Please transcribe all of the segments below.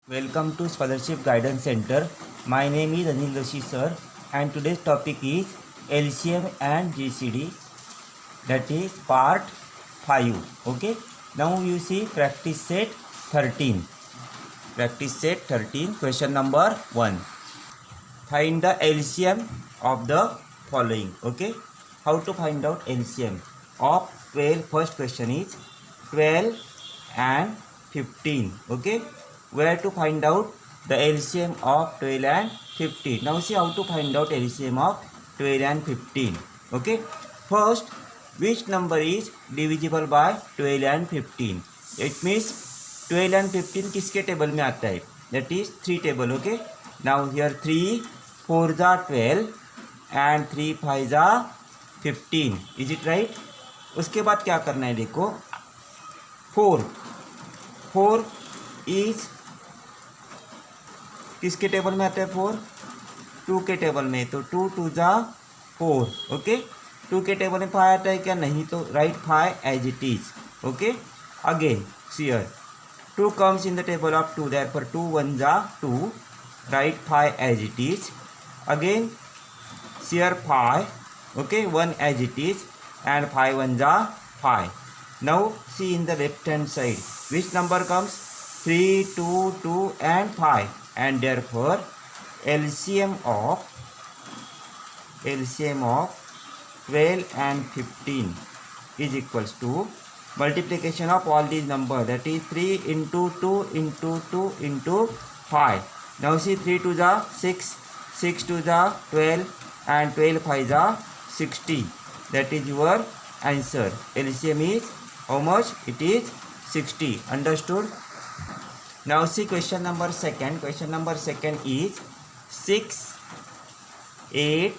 Welcome to Scholarship Guidance Center. My name is Anil Doshi sir, and today's topic is LCM and GCD, that is part 5. Okay, now you see practice set 13. Practice set 13, question number 1. Find the LCM of the following. Okay, how to find out LCM of 12? First question is 12 and 15. Okay, where to find out the LCM of 12 and 15? Now see how to find out LCM of 12 and 15. Okay, first, which number is divisible by 12 and 15? It means 12 and 15 किसके table में आता है? That is 3 table. Okay, now here 3 4 जा 12 and 3 5 जा 15. Is it right? उसके बाद क्या करना है, देखो 4 इज किसके टेबल में आता है? 4 2 के टेबल में, तो 2 2 जा 4. ओके, 2 के टेबल में 5 आता है क्या? नहीं, तो write 5 as it is. Okay, again here 2 comes in the table of 2, therefore 2 1 जा 2, write 5 as it is. Again here 5, okay, 1 as it is, and 5 1 जा 5. Now see in the left hand side which number comes? 3 2 2 and 5, and therefore LCM of 12 and 15 is equals to multiplication of all these numbers, that is 3 into 2 into 2 into 5. Now see 3 2 जा 6, 6 2 जा 12, and 12 5 जा 60. That is your answer. LCM is how much? It is 60. Understood? Now see question number second. Question number second is 6 8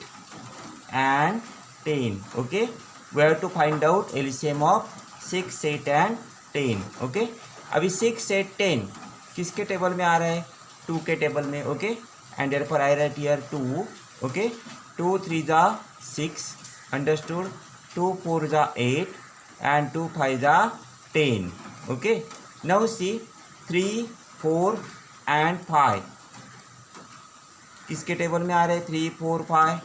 and 10. Okay, we have to find out LCM of 6 8 and 10. Okay, अभी 6 8 10 किसके table में आ रहा है? 2 के table में. Okay, and therefore I right here 2. Okay, 2 3 जा 6. Understood? 2 4 जा 8 and 2 5 जा 10. ओके, नाउ सी 3 4 and 5 किसके टेबल में आ रहे हैं? 3 4 5.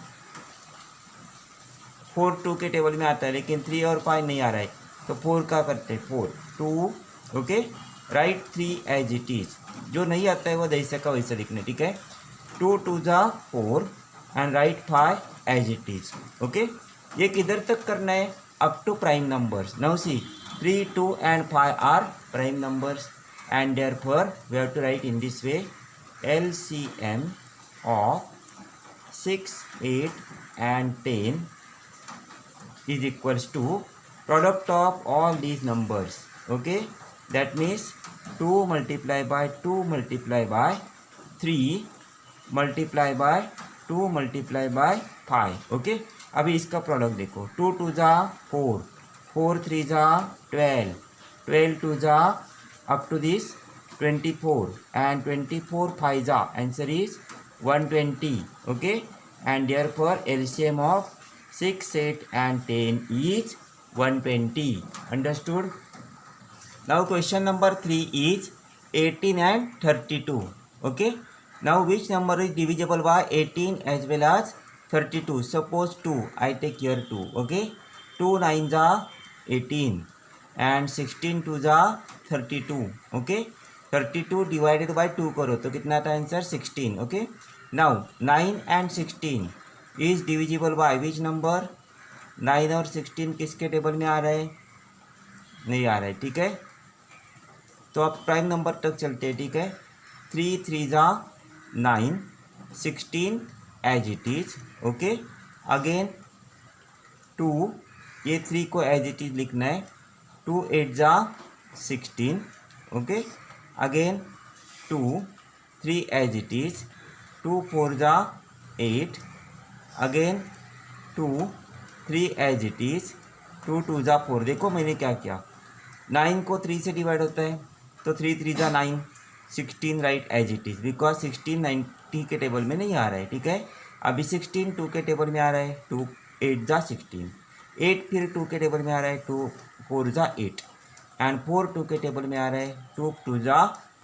4 2 के टेबल में आता है, लेकिन 3 और 5 नहीं आ रहा है, तो 4 का करते हैं 4 2. Okay, write 3 as it is. जो नहीं आता है वो जैसे का वैसे लिखने. ठीक है, 2 2 जा 4 and write 5 as it is. Okay, ये किधर तक करना है? Up to prime numbers. Now see 3 2 and 5 are prime numbers, and therefore we have to write in this way: LCM of 6 8 and 10 is equals to product of all these numbers. Okay, that means 2 multiply by 2 multiply by 3 multiply by 2 multiply by 5. Okay, अभी इसका product देखो. 2 2 जा 4, 4 3 जा 12, 12 2 जा up to this 24, and 24 5 जा, answer is 120. Okay, and therefore LCM of 6 8 and 10 is 120. Understood? Now question number 3 is 18 and 32. Okay, now which number is divisible by 18 as well as 32? Suppose 2, I take here 2. Okay, 2 9 जा 18 and 16 2 जा 32. Okay, 32 divided by 2 करो तो कितना था answer? 16. Okay, now 9 and 16 is divisible by which number? 9 और 16 किसके table में आ रहा है? नहीं आ रहा है. ठीक है, तो अब प्राइम नंबर तक चलते हैं. ठीक है, 3 3 जा 9, 16 as it is. Okay, again 2, ये 3 को एज इट इज लिखना है. 2 8 जा 16. Okay, again 2 3 as it is. 2 4 जा 8, अगेन 2 3 एज इट इज. 2 2 जा 4. देखो मैंने क्या किया, 9 को 3 से डिवाइड होता है, तो 3 3 जा 9, 16 write as it is, because 16 90 के टेबल में नहीं आ रहा है. ठीक है, अभी 16 2 के टेबल में आ रहा है. 2 8 जा 16, 8 फिर 2 के टेबल में आ रहा है. 2 4 जा 8, एंड 4 2 के टेबल में आ रहा है. 2 2 जा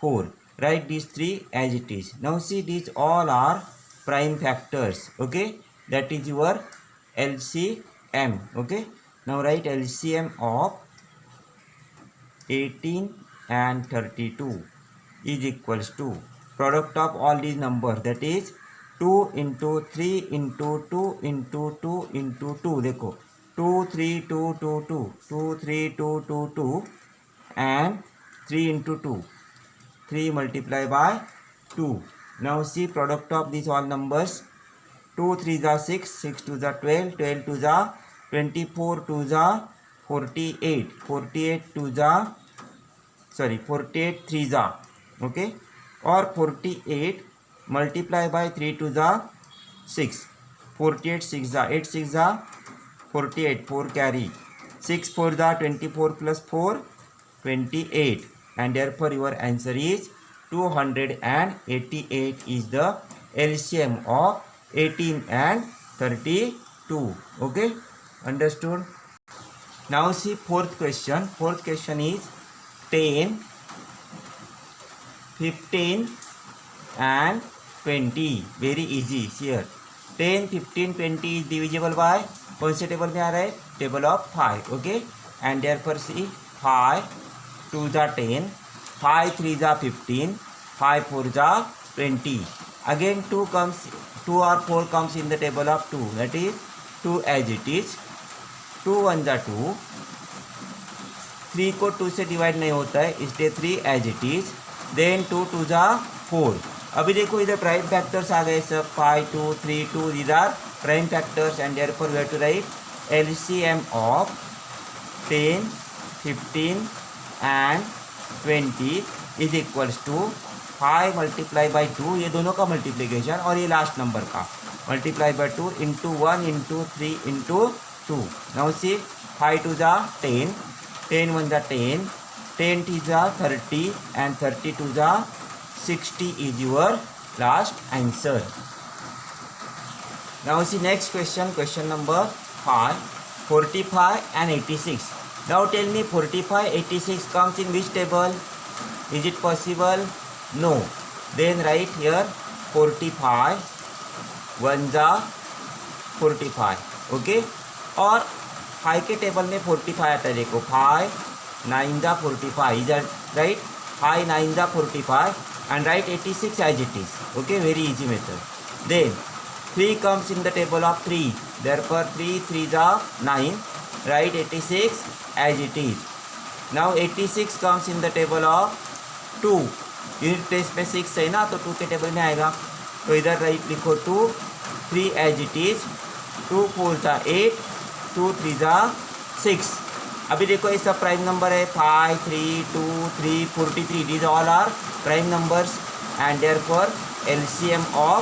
4, write these three as it is. Now see, these all are prime factors. Okay, that is your LCM. Okay, now write LCM of 18 and 32 is equals to product of all these numbers, that is 2 into 3 into 2 into 2 into 2. देखो 2 3 2 2 2 2 3 2 2 2 and 3 into 2 3 multiplied by 2. Now see product of these all numbers. 2 3 जा 6, 6 2 जा 12, 12 2 जा 24, 2 जा 48, 48 2 जा 48 3 जा okay, और 48 multiply by 3 2 जा 6, 48 6 जा 8 6 जा 48, 4 कैरी 6 4 जा 24 plus 4 28, and therefore your answer is 288 is the LCM of 18 and 32. Okay, understood? Now see fourth question. Fourth question is 10, 15 and 20. Very easy here. 10 15 20 is divisible by कौन से table में आ रहा है? Table of 5. Okay, and therefore see 5 2 जा 10, 5 3 जा 15, 5 4 जा 20. Again 2 or 4 comes in the table of 2, that is 2 as it is. 2 1 जा 2, 3 को 2 से डिवाइड नहीं होता है इसलिए 3 एज इट इज. देन 2 2 जा 4. अभी देखो इधर प्राइम फैक्टर्स आ गए सब, 5 2 3 2 these are prime factors, and therefore we have to write LCM of 10 15 and 20 is equals to 5 multiply by 2, ये दोनों का मल्टीप्लीकेशन, और ये लास्ट नंबर का multiply by 2 into 1 into 3 into 2. Now see 5 2 जा 10, 10 1 जा 10, 10 2 जा 30 and 32 जा 60 is your last answer. Now see next question, question number 5, 45 and 86. Now tell me 45 86 comes in which table? Is it possible? No. Then write here 45 1 जा 45. Okay, और 5 के table में 45 आता है. देखो 5 9 जा 45 इज राइट, 5 9 जा 45 and write 86 as it is. Okay, very easy method. Then 3 comes in the table of 3, therefore 3 3 जा 9, write 86 as it is. Now 86 comes in the table of 2, unit place में 6 है ना, तो 2 के टेबल में आएगा, तो इधर राइट लिखो 2, 3 एज इट इज. 2 4 जा 8, 2 3 जा 6. अभी देखो ये सब प्राइम नंबर है, 5 3 2 3 43, these all are prime numbers, and therefore LCM of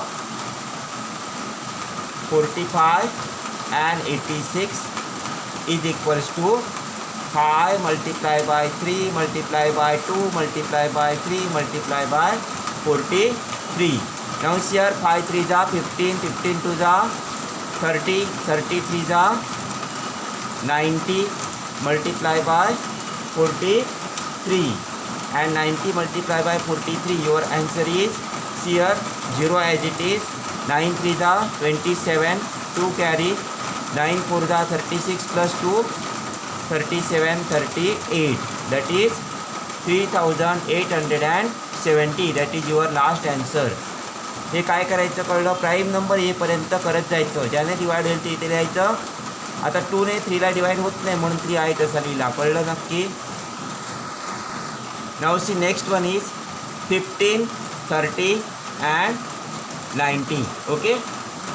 45 and 86 is equals to 5 multiplied by 3 multiplied by 2 multiplied by 3 multiplied by 43. Now here 5 3 जा 15, 15 2 जा 30, 33 जा 90 multiplied by 43, and 90 multiplied by 43, your answer is here 0 as it is. 9 3 जा 27, 2 carry, 9 4 जा 36 plus 2 37 38, that is 3870, that is your last answer. हे काय करायचं कळलं, prime number येपर्यंत करत जायचं, ज्याने डिवाइड होईल ते इथे लिहायचं. आता 2 ने 3 ला डिवाइड होत नाही म्हणून 3 आहे तसा लिहिला, कळलं नक्की. Now see next one is 15 30 and 90. Okay,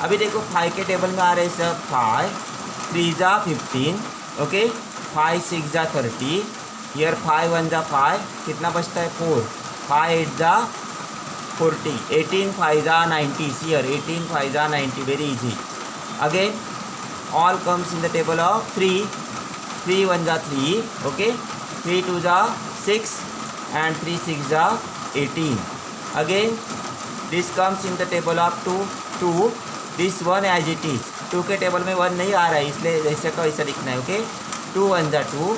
अभी देखो 5 के टेबल में आ रहे सब, 5 3 जा 15, ओके, 5 6 जा 30, हियर 5 1 जा 5, कितना बचता है 4, 5 8 जा 40, 18 5 जा 90, हियर 18 5 जा 90, very easy. Again all comes in the table of 3, 3 1 जा 3, okay, 3 2 जा 6 and 3 6 जा 18. Again this comes in the table of 2, 2, this 1 as it is. 2 के टेबल में 1 नहीं आ रहा है इसलिए ऐसे का वैसा लिखना है. ओके, 2 1 जा 2,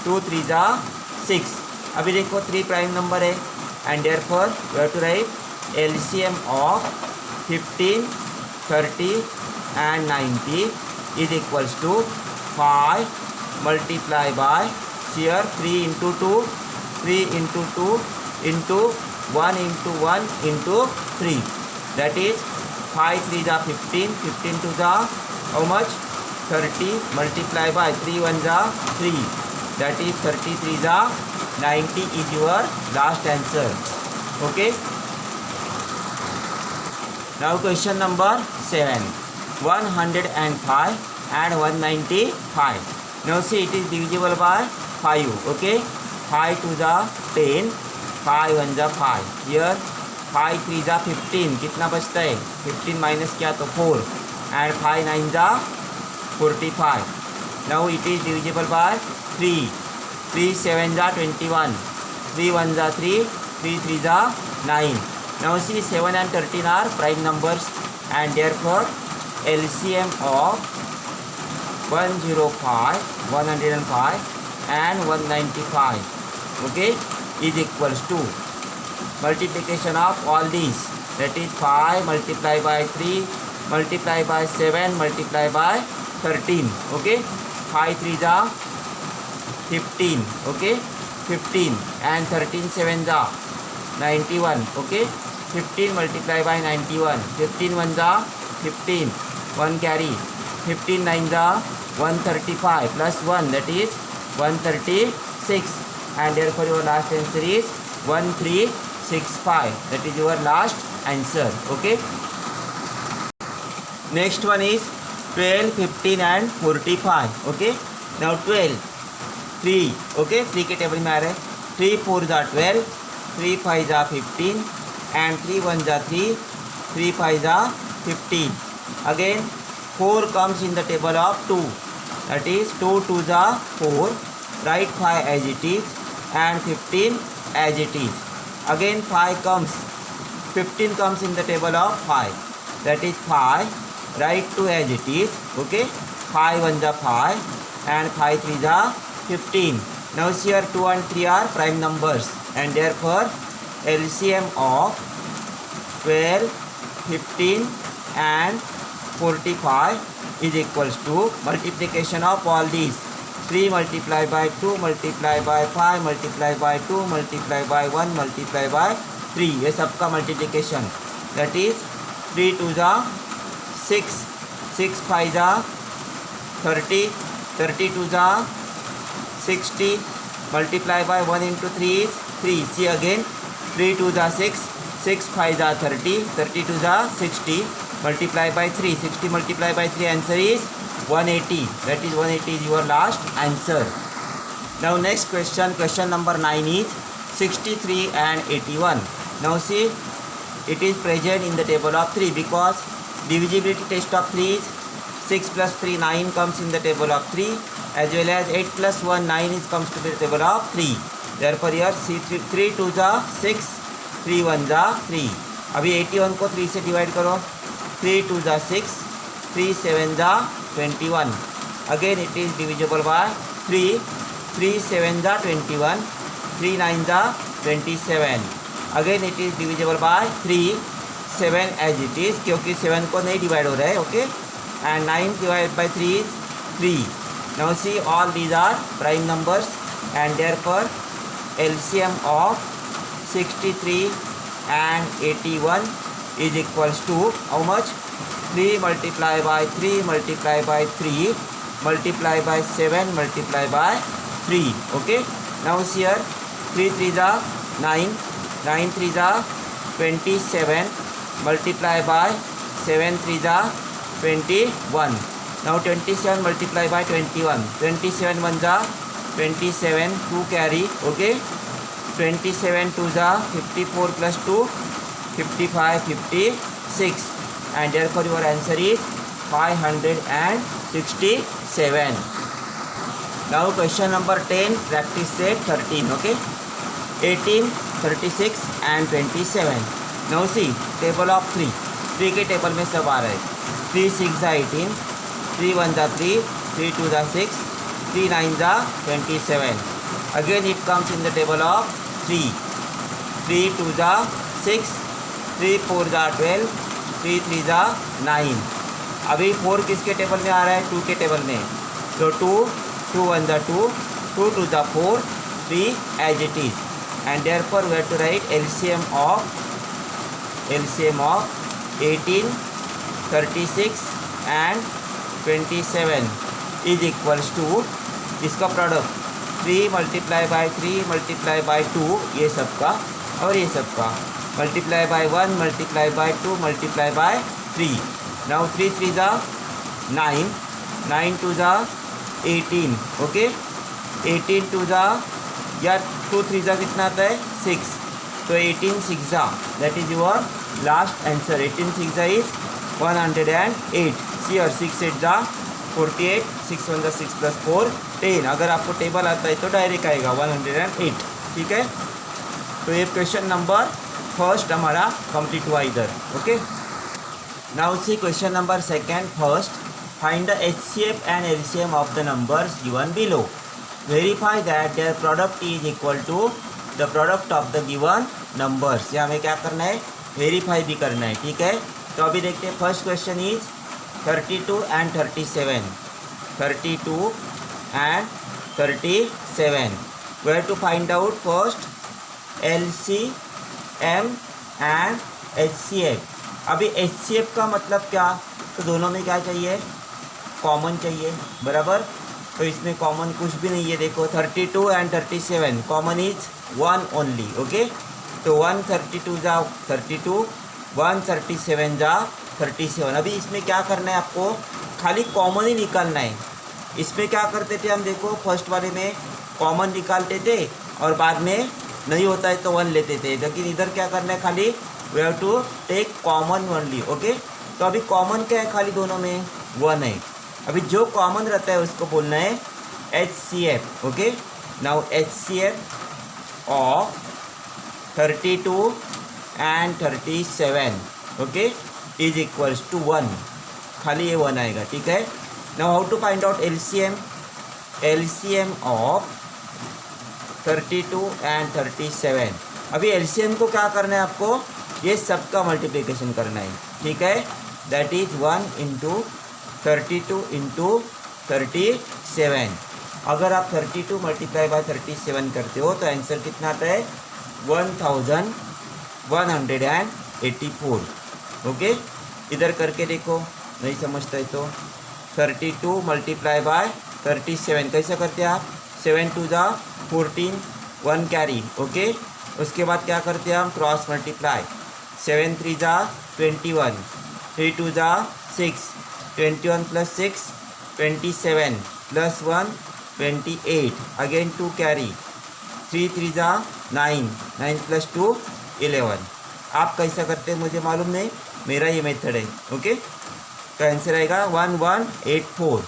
2 3 जा 6. अभी देखो 3 प्राइम नंबर है, and therefore we have to write LCM of 15, 30 and 90 is equals to 5 multiplied by here 3 into 2, 3 into 2 into 1 into 1 into 3. That is 5 3 the 15, 15 to the how much? 30 multiplied by 3 1 the 3. That is 33 the 90 is your last answer. Okay. Now question number 7. 105 and 195. Now see it is divisible by 5. Okay. 5 to the 10, 5 1 the 5. Here 5 3 the 15. कितना बचता है? 15 minus क्या तो 4 and 5 9 the 45. Now it is divisible by 3. 3 7 the 21. 3 1 the 3. 3 3 the 9. Now see 7 and 13 are prime numbers and therefore LCM of 105 and 195 okay is equals to multiplication of all these, that is 5 multiplied by 3 multiplied by 7 multiplied by 13. Okay, 5 3 the 15. Okay, 15 and 13 7 the 91. Okay, 15 multiplied by 91. 15 1 the 15, 1 carry. 15 9 the 135 plus 1, that is 136, and therefore your last answer is 1365. That is your last answer. Okay. Next one is 12, 15 and 45. Okay. Now 12, 3. Okay. 3 के table में आ रहा है. 3 4 जा 12, 3 5 जा 15 and 3 1 जा 3, 3 5 जा 15. Again 4 comes in the table of 2. That is 2 2 जा 4. Write 5 as it is and 15 as it is. Again 5 comes, 15 comes in the table of 5. That is 5. Write 2 as it is. Okay. 5 1 the 5 and 5 3 the 15. Now here 2 and 3 are prime numbers and therefore LCM of 12, 15 and 45 is equals to multiplication of all these. 3 multiplied by 2 multiplied by 5 multiplied by 2 multiplied by 1 multiplied by 3. ये सबका multiplication. That is 3 2 जा 6, 6 5 जा 30, 32 जा 60 multiplied by 1 into 3 is 3. See again 3 2 जा 6, 6 5 जा 30, 32 जा 60 multiplied by 3. 60 multiplied by 3 answer is 180. That is 180 is your last answer. Now next question, question number 9 is 63 and 81. Now see it is present in the table of 3 because divisibility test of 3 is 6 plus 3 9 comes in the table of 3 as well as 8 plus 1 9 is comes to the table of 3. Therefore here see 3 2 जा 6, 3 1 जा 3. अभी 81 को 3 से divide करो. 3 2 जा 6, 3 7 जा 21. Again it is divisible by 3. 3 7 जा 21. 3 9 जा 27. Again it is divisible by 3. 7 as it is क्योंकि 7 को नहीं डिवाइड हो रहा है. Okay. And 9 divided by 3 is 3. Now see all these are prime numbers and therefore LCM of 63 and 81 is equals to how much? 3 multiplied by 3 multiplied by 3 multiplied by 7 multiplied by 3. Okay. Now here 3 3 जा 9, 9 3 जा 27 multiplied by 7 3 जा 21. Now 27 multiplied by 21. 27 1 जा 27, 2 carry. Okay. 27 2 जा 54 plus 2 55 56 and therefore your answer is 567. Now question number 10, practice set 13. Okay. 18, 36 and 27. Now see table of 3. 3 के table में सब आ रहा है. 3 6 जा 18, 3 1 जा 3, 3 2 जा 6, 3 9 जा 27. Again it comes in the table of 3. 3 2 जा 6, 3 4 जा 12, 3 3 जा 9। अभी 4 किसके टेबल में आ रहा है? 2 के टेबल में। तो 2 2 1 जा 2, 2 2 जा 4, 3 as it is. And therefore we have to write LCM of 18, 36 and 27 is equals to इसका product 3 multiply by 3 multiply by 2 ये सब का, और ये सब का multiply by 1 multiply by 2 multiply by 3। Now 3 3 जा 9, 9 2 जा 18, ओके। 18 2 जा या 2 3 जा कितना आता है? 6। तो 18 6 जा, that is your last answer. 18 6 जा इज 108। सी और 6 8 जा 48, 6 1 जा 6 प्लस 4 10। अगर आपको टेबल आता है तो डायरेक्ट आएगा 108, ठीक है। तो ये क्वेश्चन नंबर फर्स्ट हमारा कंप्लीट हुआ इधर, okay. Now see question number second first, find the HCF and LCM of the numbers given below. Verify that their product is equal to the product of the given numbers. ये हमें क्या करना है? Verify भी करना है, ठीक है। तो अभी देखते हैं first question is 32 and 37, 32 and 37। We have to find out first LCM and HCF। अभी HCF का मतलब क्या? तो दोनों में क्या चाहिए? कॉमन चाहिए, बराबर। तो इसमें कॉमन कुछ भी नहीं है, देखो 32 and 37 common is 1 only, okay. तो 132 जा 32, 137 जा 37। अभी इसमें क्या करना है आपको? खाली कॉमन ही निकालना है। इसमें क्या करते थे हम? देखो फर्स्ट वाले में कॉमन निकालते थे और बाद में नहीं होता है तो 1 लेते थे, लेकिन इधर क्या करना है? खाली we have to take common only, okay. तो अभी कॉमन क्या है? खाली दोनों में 1 है। अभी जो कॉमन रहता है उसको बोलना है HCF, okay. Now HCF of 32 and 37, okay, is equals to 1। खाली ये 1 आएगा, ठीक है। Now how to find out LCM? LCM of 32 and 37। अभी LCM को क्या करना है आपको? ये सब का मल्टीप्लिकेशन करना है, ठीक है। That is 1 into 32 into 37। अगर आप 32 मल्टीप्लाई बाय 37 करते हो तो आंसर कितना आता है? 1184, ओके। इधर करके देखो, नहीं समझता है तो 32 मल्टीप्लाई बाय 37 कैसे करते हैं आप? 7 2 जा 14, 1 कैरी, ओके। उसके बाद क्या करते हैं हम? Cross multiply. 7 3 जा 21, 3 2 जा 6, 21 प्लस 6 27 प्लस 1 28, अगेन 2 कैरी, 3 3 जा 9, 9 प्लस 2 11। आप कैसा करते हैं मुझे मालूम नहीं, मेरा ये मेथड है, ओके। तो आंसर आएगा 1184।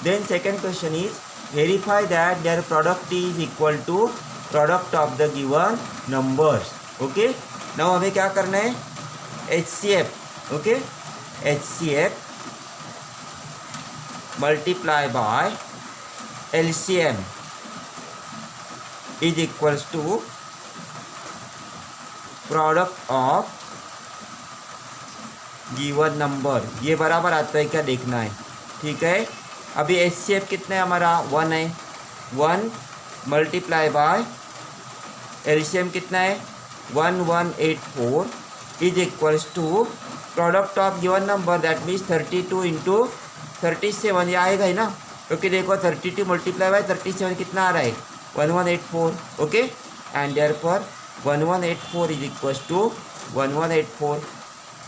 Then second question is verify that their product is equal to product of the given numbers, okay. नाउ हमें क्या करना है? HCF, okay. HCF multiply by LCM is equals to product of given number. ये बराबर आता है क्या देखना है, ठीक है। अभी HCF कितना है हमारा? 1 है। 1 मल्टीप्लाई बाय LCM कितना है? 1184 is equals to product of given number, that means 32 into 37। ये आएगा ही ना, क्योंकि देखो 32 मल्टीप्लाई बाय 37 कितना आ रहा है? 1184, okay. And therefore 1184 is equals to 1184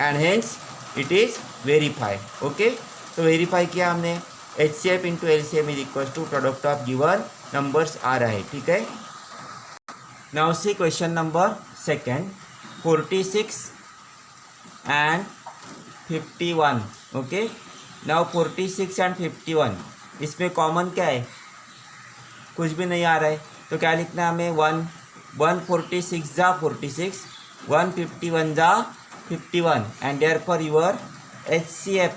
and hence it is verify, okay. तो वेरीफाई किया हमने। HCF into LCM is equals to product of given numbers आ रहा है, ठीक है। Now see question number second, 46 and 51, okay. Now 46 and 51, इसमें common क्या है? कुछ भी नहीं आ रहा है, तो क्या लिखना है हमें? 146 जा 46, 151 जा 51 and therefore your HCF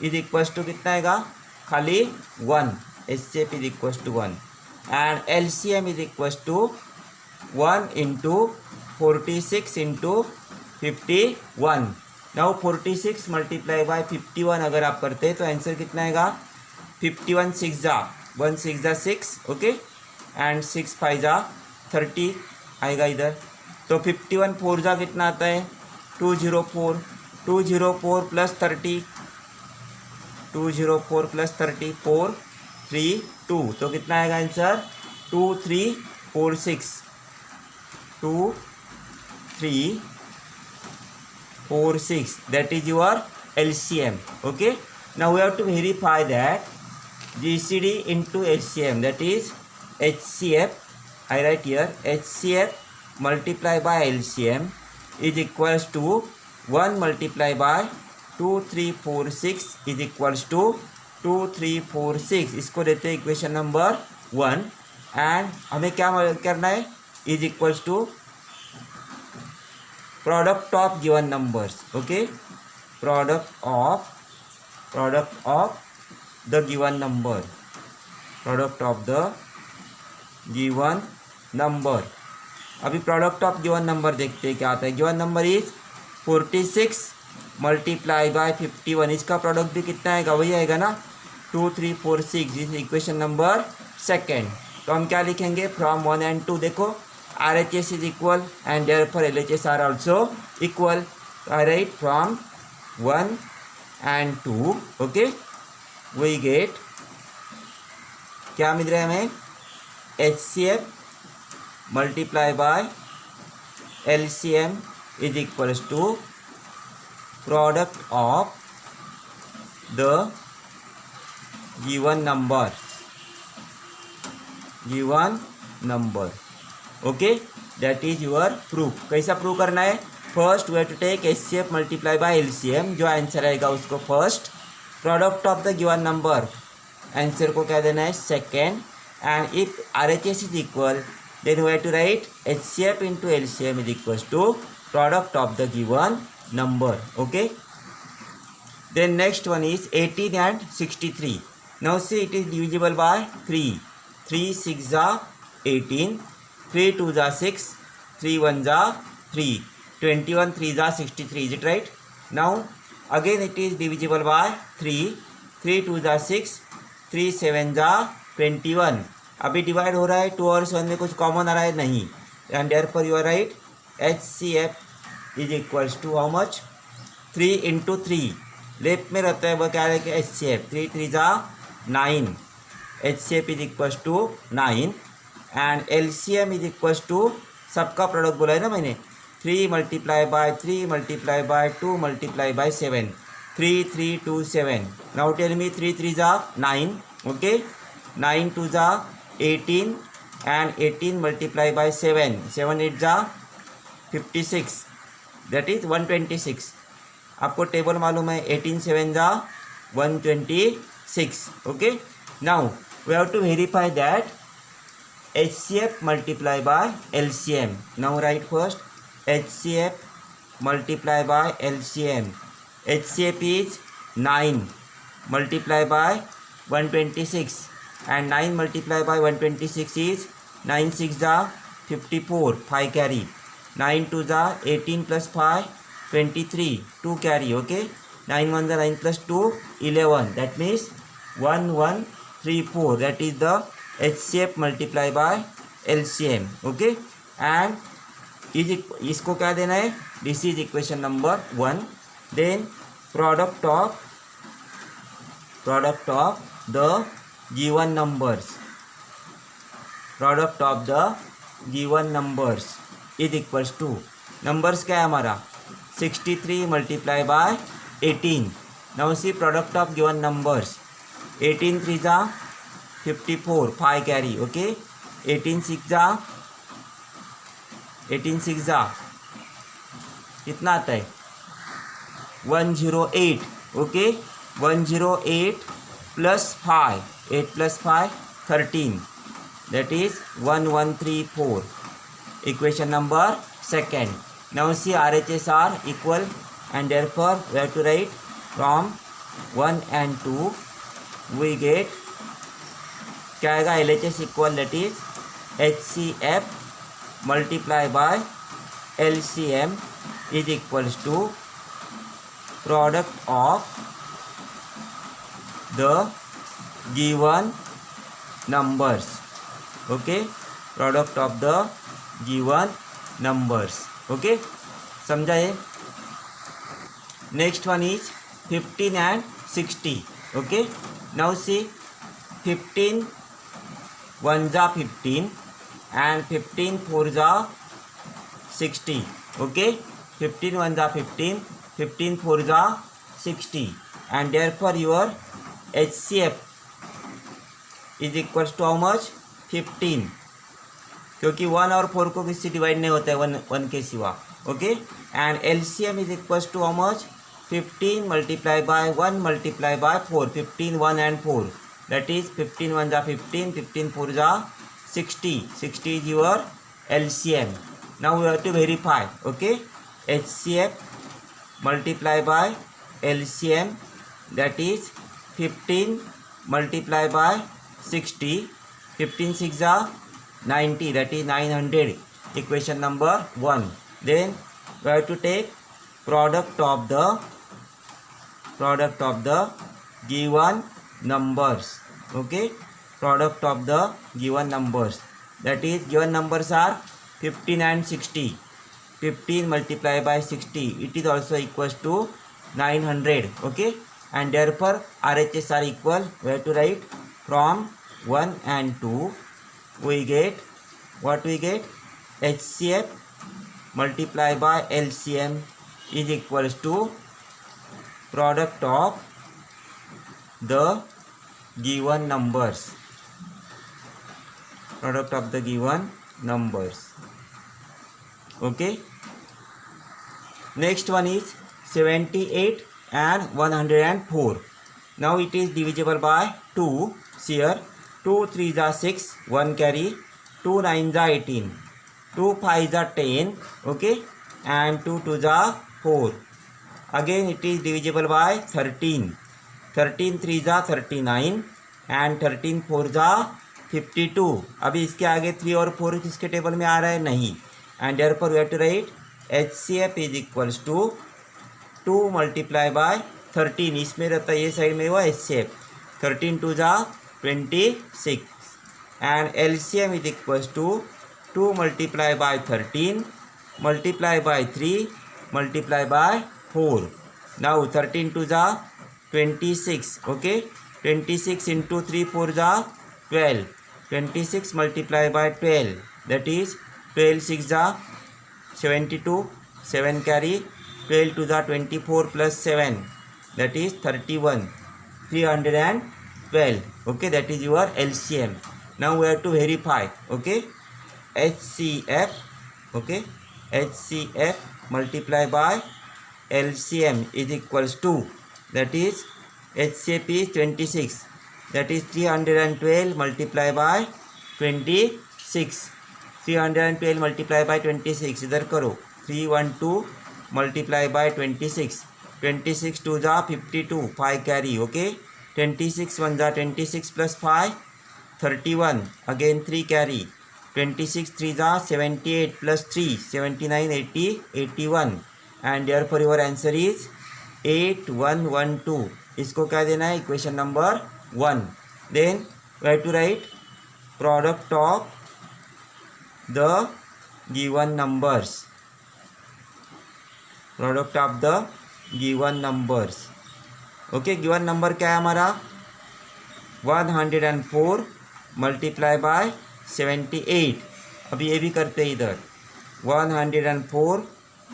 is equals to कितना आएगा? खाली 1। HCF is equals to 1 and LCM is equals to 1 into 46 into 51. Now 46 multiply by 51 अगर आप करते हैं तो आंसर कितना आएगा? 51 6 जा 1 6 जा 6, ओके, एंड 6 5 जा 30 आएगा इधर। तो 51 4 जा कितना आता है? 204, 204 प्लस 30, 204 प्लस 30 4 3 2, तो कितना आएगा answer? 2 3 4 6, 2 3 4 6, that is your LCM. Okay, now we have to verify that GCD into LCM, that is HCF. I write here HCF multiplied by LCM is equals to 1 multiplied by 2 3 4 6 is equals to 2 3 4 6. इसको देते हैं equation number 1 and हमें क्या करना है? Is equals to product of given numbers, okay, product of the given number, product of the given number. अभी product of given number देखते हैं क्या आता है। Given number is 46 multiply by 51, इसका प्रोडक्ट भी कितना आएगा? वही आएगा ना, 2 3 4 6, इज इक्वेशन नंबर सेकेंड। तो हम क्या लिखेंगे? फ्रॉम 1 and 2, देखो RHS is equal and therefore LHS are also equal. I write from 1 and 2, okay, we get क्या मिल रहा है हमें? HCF multiply by LCM is equals to product of the given number, okay, that is your proof. कैसा prove करना है? First we have to take HCF multiply by LCM, जो answer आएगा उसको first, product of the given number answer को क्या देना है? Second, and if RHS is equal then we have to write HCF into LCM is equal to product of the given number, okay. Then next one is 18 and 63. Now see it is divisible by 3, 3 6 जा 18, 3 2 जा 6, 3 1 जा 3, 21 3 जा 63, is it right? Now again it is divisible by 3, 3 2 जा 6, 3 7 जा 21। अभी divide हो रहा है 2 और 7 में कुछ कॉमन आ रहा है? नहीं, and therefore you are write HCF is equals to how much? 3 into 3, left में रहता है वो क्या रहेगा? HCF 3 3 जा 9, HCF is equals to 9 and LCM is equals to, सबका प्रोडक्ट बोला है ना मैंने, 3 multiply by 3 multiply by 2 multiply by 7, 3 3 2 7। Now tell me 3 3 जा 9, ओके, 9 2 जा 18 एंड 18 मल्टीप्लाई बाय 7, 7 8 जा 56, दैट इज 126। आपको टेबल मालूम है, 18 7 जा 126, okay. Now we have to verify that HCF multiply by LCM. Now write first HCF multiply by LCM. HCF is 9 multiply by 126 and 9 multiply by 126 is 9 6 जा 54, 5 carry, 9 2 जा 18 plus 5 23, 2 carry, okay, 9 1 जा 9 plus 2 11, that means 1 1 3 4, that is the HCF multiply by LCM, okay, and इसको क्या देना है? This is equation number 1। Then product of the given numbers, product of the given numbers is equals to, numbers क्या है हमारा? 63 multiply by 18। Now see product of given numbers, 18 3 जा 54, 5 carry, okay, 18 6 जा कितना आता है? 108, okay, 108 plus 5, 8 plus 5 13, that is 1134, equation number second. Now see RHS are equal and therefore we have to write from 1 and 2 we get क्या आएगा? LHS equal, that is HCF multiply by LCM is equals to product of the given numbers. Okay, product of the given numbers. Okay, समझा ये. Next one is 15 and 60. Okay, now see 15 1 जा 15 and 15 4 जा 60. Okay, 15 1 जा 15, 15 4 जा 60, and therefore your HCF is equals to how much? 15, क्योंकि 1 और 4 को किससे डिवाइड नहीं होता है, 1 के सिवा. Okay, and LCM is equals to how much? 15 multiply by 1 multiply by 4, 15 1 and 4, that is 15 1 जा 15, 15 4 जा 60, 60 is your LCM. Now we have to verify. Okay, HCF multiply by LCM, that is 15 multiply by 60, 15 6 जा 90, that is 900. Equation number 1. Then we have to take product of the given numbers. Okay, product of the given numbers, that is given numbers are 15 and 60. 15 multiplied by 60, it is also equals to 900. Okay, and therefore RHS are equal. We have to write from 1 and 2. We get what? We get HCF multiplied by LCM is equals to product of the given numbers. Product of the given numbers. Okay, next one is 78 and 104. Now it is divisible by 2. Here 2 3 जा 6, 1 carry, 2 9 जा 18, 2 5 जा 10. Okay, and 2 2 जा 4. Again it is divisible by 13. 13 3 जा 39 and 13 4 जा 52. अभी इसके आगे 3 और 4 किसके टेबल में आ रहा है? नहीं. And therefore we have to write HCF is equals to 2 multiply by 13. इसमें रहता है ये साइड में वो HCF. 13 2 जा 26, and LCM is equals to 2 multiply by 13 multiply by 3 multiply by 4. Now 13 2 जा 26. Okay, 26 into 3 4 जा 12. 26 multiply by 12, that is 12 6 जा 72, 7 carry, 12 2 जा 24 plus 7, that is 31, 312. Okay, that is your LCM. Now we have to verify. Okay, HCF. Okay, HCF multiply by LCM is equals to, that is HCF is 26, that is 312 multiply by 26. 312 multiply by 26, इधर करो. 312 multiply by 26. 26 2 जा 52, 5 carry. Okay, 26 1 जा 26 plus 5, 31. Again 3 carry. 26 3 जा 78 plus 3, 79 80 81. And therefore your answer is 8112. इसको क्या देना है? Equation number 1. Then we have to write product of the given numbers. Product of the given numbers. Okay, given number क्या है हमारा? 104 multiply by 78. अभी ये भी करते हैं इधर. 104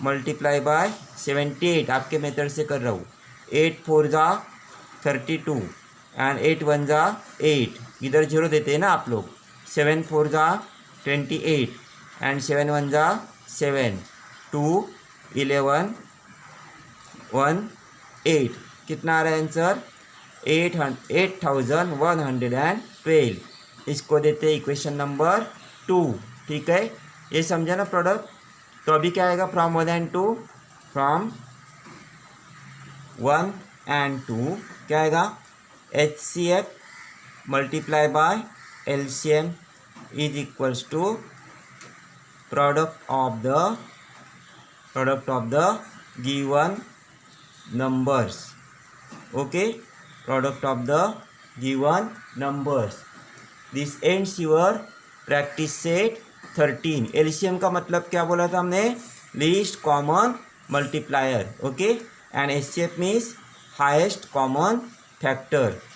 multiply by 78. आपके मेथड से कर रहा हूँ. 8 4 जा 32 and 8 1 जा 8. इधर 0 देते हैं ना आप लोग. 7 4 जा 28 and 7 1 जा 7. 2 11 1 8. कितना आ रहा है आंसर? 8112. इसको देते हैं इक्वेशन नंबर 2. ठीक है, ये समझा ना प्रोडक्ट. तो अभी क्या आएगा? From 1 and 2. फ्रॉम 1 and 2 क्या आएगा? HCF multiply by LCM is equals to product of the product of the given numbers. Okay, product of the given numbers. This ends your practice set 13. LCM का मतलब क्या बोला था हमने? Least common multiplier. Okay, and HCF means highest common factor.